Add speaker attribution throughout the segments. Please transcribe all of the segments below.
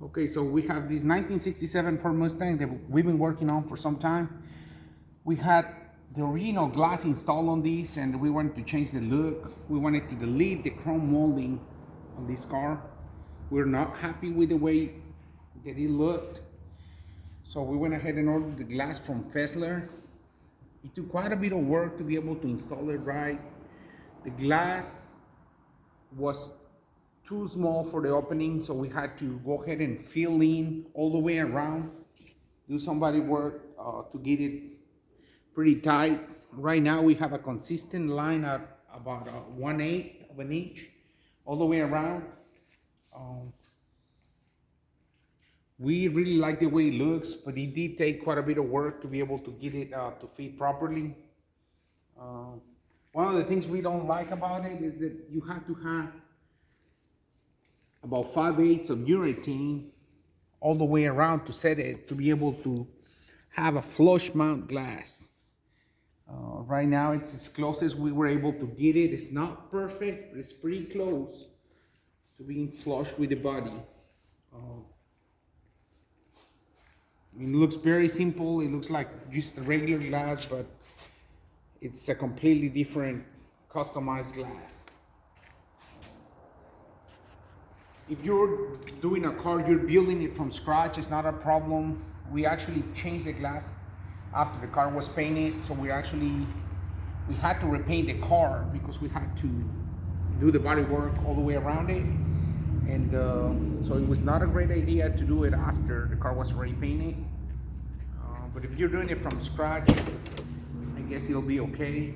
Speaker 1: Okay, so we have this 1967 Ford Mustang that we've been working on for some time. We had the original glass installed on this, and we wanted to change the look. We wanted to delete the chrome molding on this car. We're not happy with the way that it looked. So we went ahead and ordered the glass from Fesler. It took quite a bit of work to be able to install it right. The glass was too small for the opening, so we had to go ahead and fill in all the way around, do some body work to get it pretty tight. Right now we have a consistent line at about 1/8 of an inch all the way around. We really like the way it looks, but it did take quite a bit of work to be able to get it to fit properly. One of the things we don't like about it is that you have to have about 5/8 of urethane all the way around to set it to be able to have a flush mount glass. Right now it's as close as we were able to get it. It's not perfect, but it's pretty close to being flush with the body. I mean, it looks very simple. It looks like just a regular glass, but it's a completely different customized glass. If you're doing a car, you're building it from scratch, it's not a problem. We actually changed the glass after the car was painted, so we had to repaint the car because we had to do the body work all the way around it. And so it was not a great idea to do it after the car was already painted. But if you're doing it from scratch, I guess it'll be okay.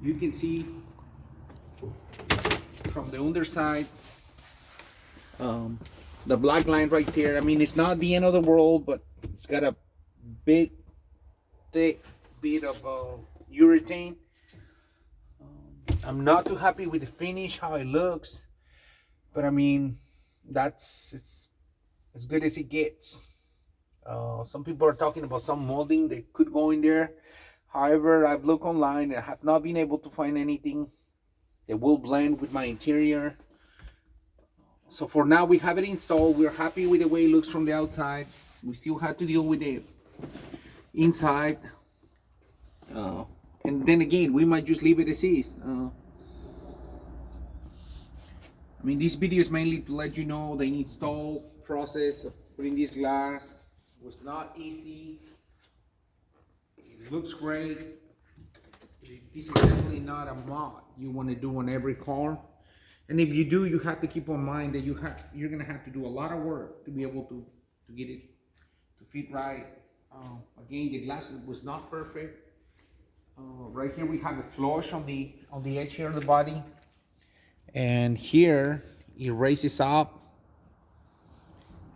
Speaker 1: You can see from the underside, the black line right there. I mean, it's not the end of the world, but it's got a big, thick bit of urethane. I'm not too happy with the finish, how it looks, but I mean, it's as good as it gets. Some people are talking about some molding that could go in there. However, I've looked online and have not been able to find anything that will blend with my interior. So for now, we have it installed. We're happy with the way it looks from the outside. We still have to deal with the inside. And then again, we might just leave it as is. I mean, this video is mainly to let you know the install process of putting this glass was not easy. It looks great. This is definitely not a mod you want to do on every car. And if you do, you have to keep in mind that you're gonna have to do a lot of work to be able to get it to fit right. Again, the glass was not perfect. Right here we have a flush on the edge here of the body, and here it raises up,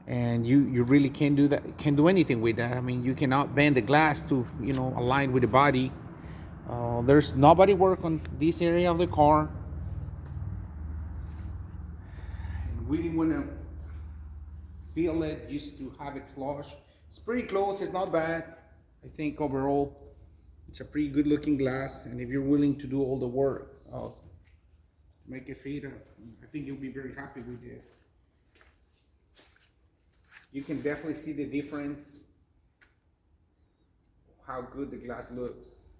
Speaker 1: and you really can't do anything with that. I mean, you cannot bend the glass to align with the body. There's nobody work on this area of the car. We didn't want to feel it just to have it flush. It's pretty close, it's not bad. I think overall it's a pretty good looking glass, and if you're willing to do all the work to make it fit, I think you'll be very happy with it. You can definitely see the difference, how good the glass looks.